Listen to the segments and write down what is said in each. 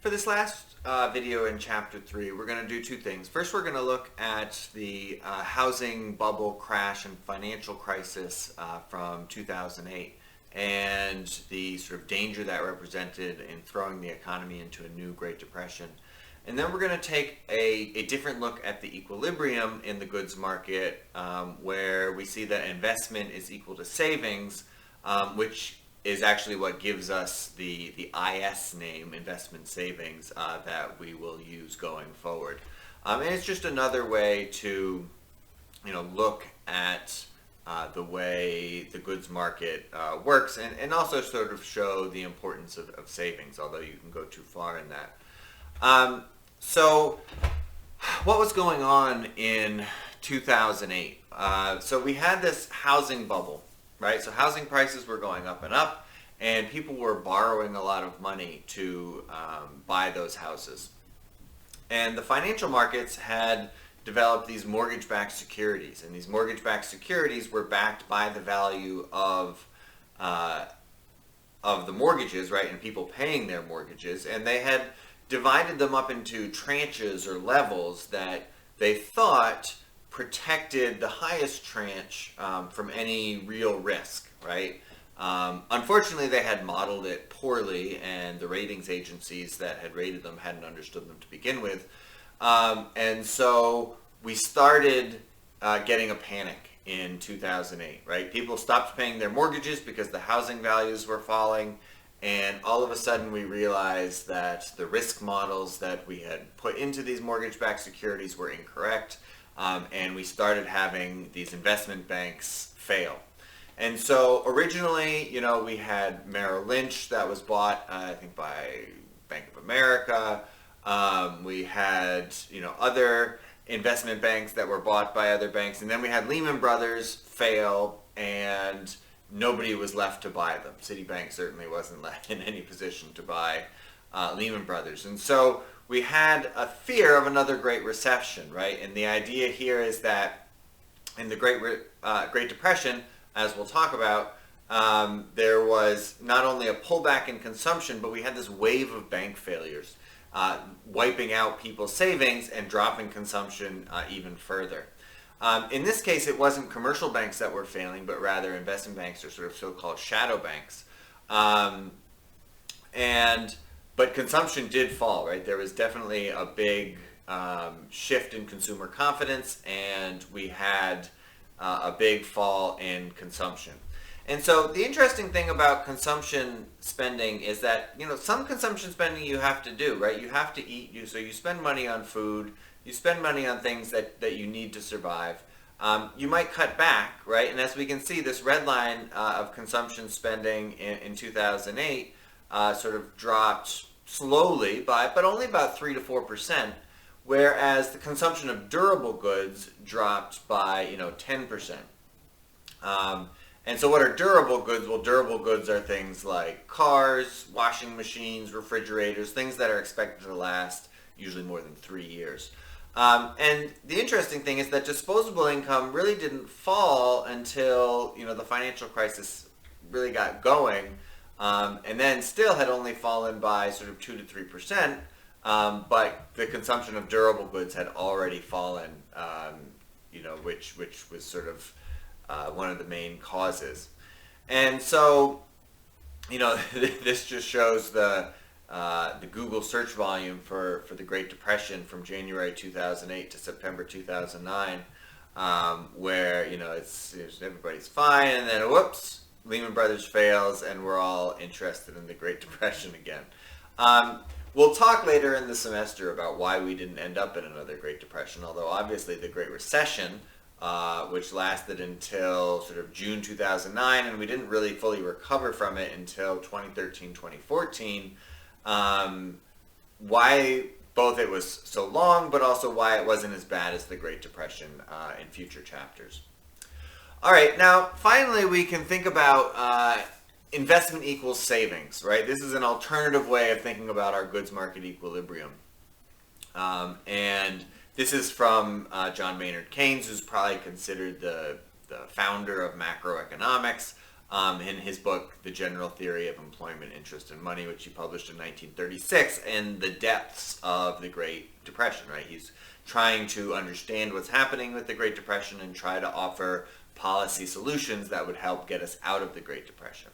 For this last video in Chapter 3, we're going to do two things. First, we're going to look at the housing bubble crash and financial crisis from 2008 and the sort of danger that represented in throwing the economy into a new Great Depression. And then we're going to take a different look at the equilibrium in the goods market, where we see that investment is equal to savings, which is actually what gives us the IS name, investment savings, that we will use going forward. And it's just another way to, look at the way the goods market works, and also sort of show the importance of savings, although you can go too far in that. So what was going on in 2008? So we had this housing bubble, right? So housing prices were going up and up, and people were borrowing a lot of money to buy those houses. And the financial markets had developed these mortgage-backed securities, and these mortgage-backed securities were backed by the value of the mortgages, right, and people paying their mortgages, and they had divided them up into tranches or levels that they thought protected the highest tranche from any real risk, right? Unfortunately, they had modeled it poorly, and the ratings agencies that had rated them hadn't understood them to begin with. And so we started getting a panic in 2008, right? People stopped paying their mortgages because the housing values were falling. And all of a sudden we realized that the risk models that we had put into these mortgage-backed securities were incorrect, and we started having these investment banks fail. And so originally, we had Merrill Lynch that was bought, I think, by Bank of America. We had, other investment banks that were bought by other banks. And then we had Lehman Brothers fail, and nobody was left to buy them. Citibank certainly wasn't left in any position to buy Lehman Brothers. And so we had a fear of another Great Recession, right? And the idea here is that in the Great Depression, as we'll talk about, there was not only a pullback in consumption, but we had this wave of bank failures, wiping out people's savings and dropping consumption even further. In this case, it wasn't commercial banks that were failing, but rather investment banks, or sort of so-called shadow banks. But consumption did fall, right? There was definitely a big shift in consumer confidence, and we had a big fall in consumption. And so the interesting thing about consumption spending is that, some consumption spending you have to do, right? You have to eat, so you spend money on food, you spend money on things that you need to survive. You might cut back, right? And as we can see, this red line of consumption spending in 2008 sort of dropped slowly but only about 3 to 4%, whereas the consumption of durable goods dropped by 10%. And so what are durable goods? Well, durable goods are things like cars, washing machines, refrigerators, things that are expected to last usually more than 3 years. And the interesting thing is that disposable income really didn't fall until, the financial crisis really got going, and then still had only fallen by sort of 2 to 3%, but the consumption of durable goods had already fallen, which was sort of one of the main causes. And so, this just shows the Google search volume for the Great Depression from January 2008 to September 2009, where, it's everybody's fine, and then whoops, Lehman Brothers fails, and we're all interested in the Great Depression again. We'll talk later in the semester about why we didn't end up in another Great Depression, although obviously the Great Recession, which lasted until sort of June 2009, and we didn't really fully recover from it until 2013, 2014, why both it was so long, but also why it wasn't as bad as the Great Depression in future chapters. All right, now finally we can think about investment equals savings, right? This is an alternative way of thinking about our goods market equilibrium. And this is from John Maynard Keynes, who's probably considered the founder of macroeconomics. in his book, The General Theory of Employment, Interest, and Money, which he published in 1936, in the depths of the Great Depression, right? He's trying to understand what's happening with the Great Depression and try to offer policy solutions that would help get us out of the Great Depression.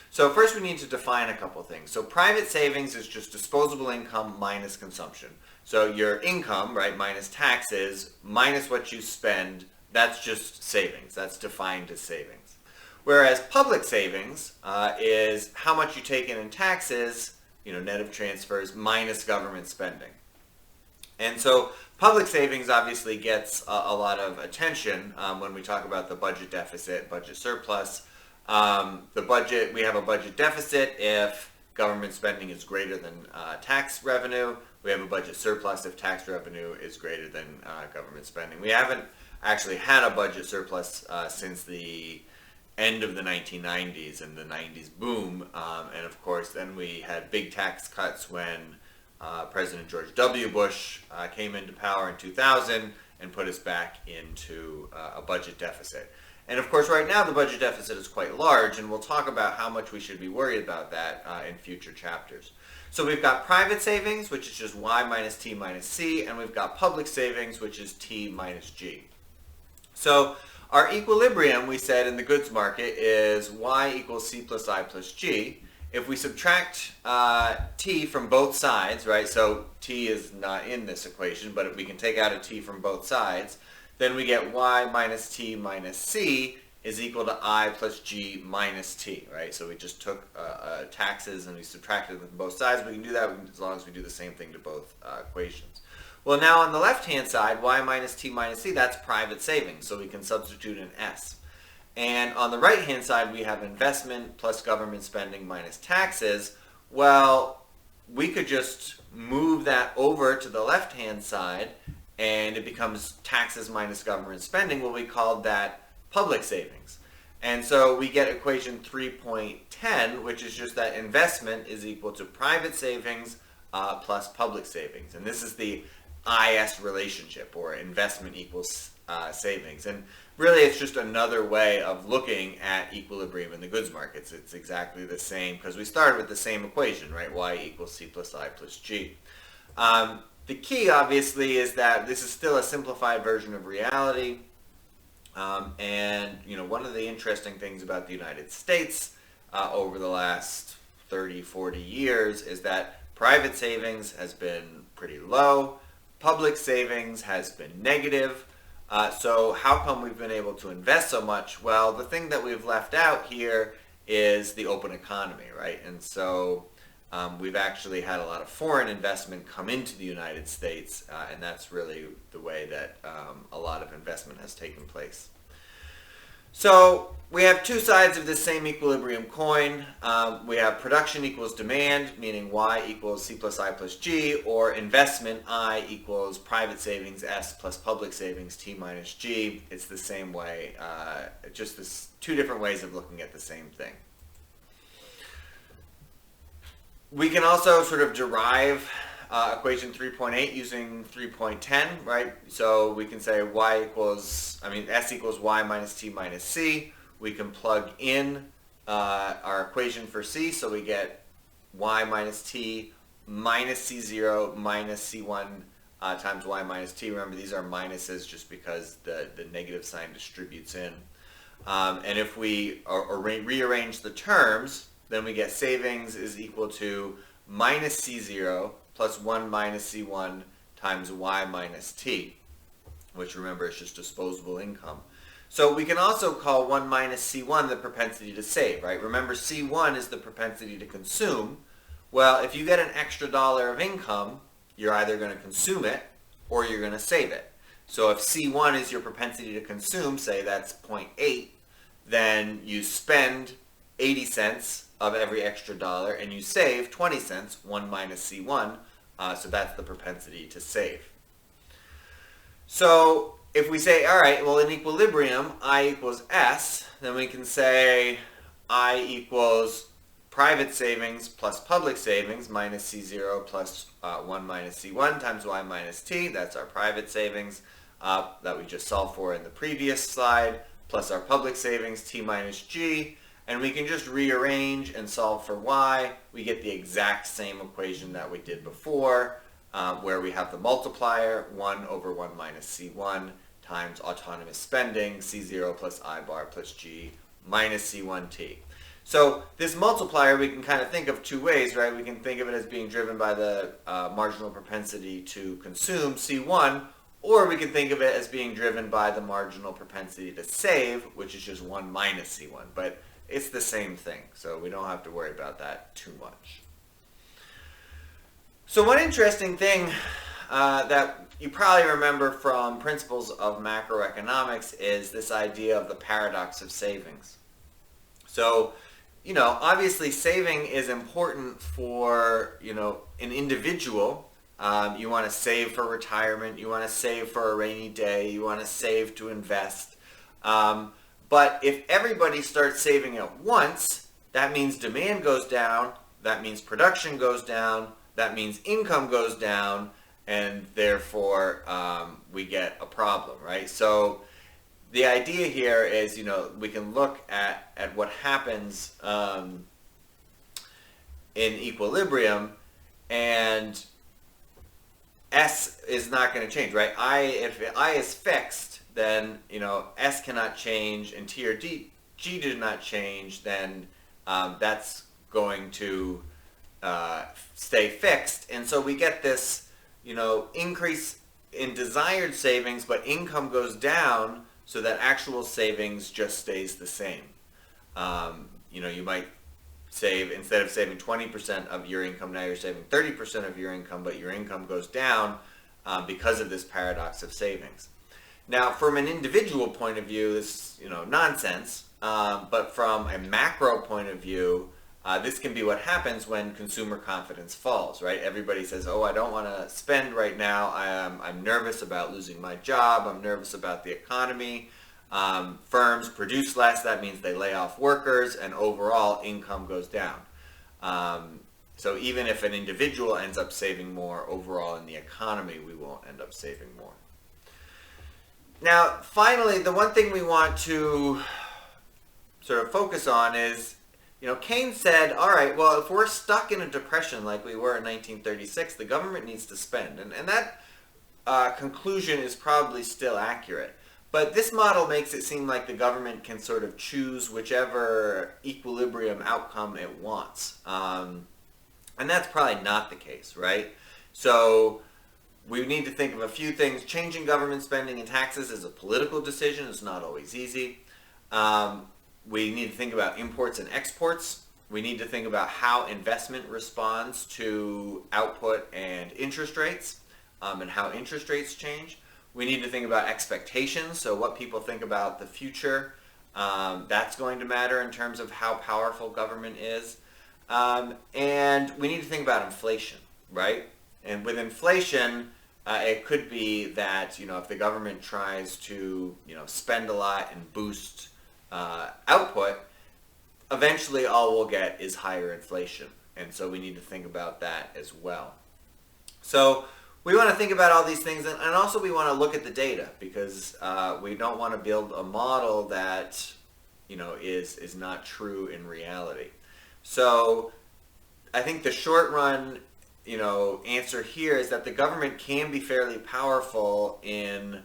So first we need to define a couple things. So private savings is just disposable income minus consumption. So your income, right, minus taxes, minus what you spend, that's just savings. That's defined as savings. Whereas public savings is how much you take in taxes, net of transfers, minus government spending. And so public savings obviously gets a lot of attention when we talk about the budget deficit, budget surplus. We have a budget deficit if government spending is greater than tax revenue. We have a budget surplus if tax revenue is greater than government spending. We haven't actually had a budget surplus since the end of the 1990s and the 90s boom. And of course, then we had big tax cuts when President George W. Bush came into power in 2000 and put us back into a budget deficit. And of course, right now the budget deficit is quite large, and we'll talk about how much we should be worried about that in future chapters. So we've got private savings, which is just Y minus T minus C, and we've got public savings, which is T minus G. So our equilibrium, we said in the goods market, is Y equals C plus I plus G. If we subtract T from both sides, right, so T is not in this equation, but if we can take out a T from both sides, then we get Y minus T minus C is equal to I plus G minus T, right? So we just took taxes and we subtracted them from both sides. We can do that as long as we do the same thing to both equations. Well, now on the left-hand side, Y minus T minus C, that's private savings, so we can substitute an S. And on the right-hand side, we have investment plus government spending minus taxes. Well, we could just move that over to the left-hand side, and it becomes taxes minus government spending. Well, we called that public savings. And so we get equation 3.10, which is just that investment is equal to private savings plus public savings. And this is the IS relationship, or investment equals savings. And really, it's just another way of looking at equilibrium in the goods markets. It's exactly the same because we started with the same equation, right? Y equals C plus I plus G. The key, obviously, is that this is still a simplified version of reality. And one of the interesting things about the United States over the last 30, 40 years is that private savings has been pretty low. Public savings has been negative. So how come we've been able to invest so much? Well, the thing that we've left out here is the open economy, right? And so we've actually had a lot of foreign investment come into the United States, and that's really the way that a lot of investment has taken place. So we have two sides of the same equilibrium coin. We have production equals demand, meaning Y equals C plus I plus G, or investment I equals private savings S plus public savings T minus G. It's the same way, just this two different ways of looking at the same thing. We can also sort of derive equation 3.8 using 3.10, right? So we can say S equals Y minus T minus C. We can plug in our equation for C, so we get Y minus T minus C0 minus C1 times Y minus T. Remember, these are minuses just because the negative sign distributes in. And if we rearrange the terms, then we get savings is equal to minus C0 plus 1 minus C1 times Y minus T, which remember is just disposable income. So we can also call 1 minus C1 the propensity to save, right? Remember, C1 is the propensity to consume. Well, if you get an extra dollar of income, you're either going to consume it or you're going to save it. So if C1 is your propensity to consume, say that's 0.8, then you spend 80 cents of every extra dollar and you save 20 cents, 1 minus C1, so that's the propensity to save. So if we say, all right, well, in equilibrium, I equals S, then we can say I equals private savings plus public savings minus C0 plus 1 minus C1 times Y minus T. That's our private savings that we just solved for in the previous slide, plus our public savings, T minus G. and we can just rearrange and solve for y. We get the exact same equation that we did before, where we have the multiplier 1 over 1 minus C1 times autonomous spending, C0 plus I bar plus G minus C1T. So this multiplier we can kind of think of two ways, right? We can think of it as being driven by the marginal propensity to consume, C1, or we can think of it as being driven by the marginal propensity to save, which is just 1 minus C1. But it's the same thing, so we don't have to worry about that too much. So one interesting thing that you probably remember from principles of macroeconomics is this idea of the paradox of savings. So, obviously saving is important for, an individual. You want to save for retirement, you want to save for a rainy day, you want to save to invest. But if everybody starts saving at once, that means demand goes down, that means production goes down, that means income goes down, and therefore we get a problem, right? So the idea here is, we can look at what happens in equilibrium, and S is not going to change, right? If I is fixed, then, S cannot change, and T or G did not change, then that's going to stay fixed. And so we get this, increase in desired savings, but income goes down, so that actual savings just stays the same. You might save, instead of saving 20% of your income, now you're saving 30% of your income, but your income goes down because of this paradox of savings. Now, from an individual point of view, this is nonsense, but from a macro point of view, this can be what happens when consumer confidence falls, right? Everybody says, oh, I don't want to spend right now. I'm nervous about losing my job. I'm nervous about the economy. Firms produce less. That means they lay off workers, and overall income goes down. So even if an individual ends up saving more, overall in the economy, we won't end up saving more. Now, finally, the one thing we want to sort of focus on is, Keynes said, all right, well, if we're stuck in a depression like we were in 1936, the government needs to spend. And that conclusion is probably still accurate. But this model makes it seem like the government can sort of choose whichever equilibrium outcome it wants. And that's probably not the case, right? So we need to think of a few things. Changing government spending and taxes is a political decision. It's not always easy. We need to think about imports and exports. We need to think about how investment responds to output and interest rates, and how interest rates change. We need to think about expectations, so what people think about the future. That's going to matter in terms of how powerful government is. And we need to think about inflation, right? And with inflation, it could be that, if the government tries to, spend a lot and boost output, eventually all we'll get is higher inflation. And so we need to think about that as well. So we want to think about all these things, and also we want to look at the data, because we don't want to build a model that, is not true in reality. So I think the short run, answer here is that the government can be fairly powerful in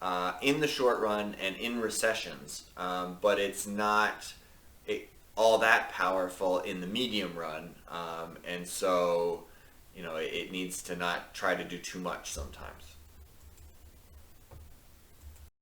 the short run and in recessions, but it's not all that powerful in the medium run, and so it needs to not try to do too much sometimes.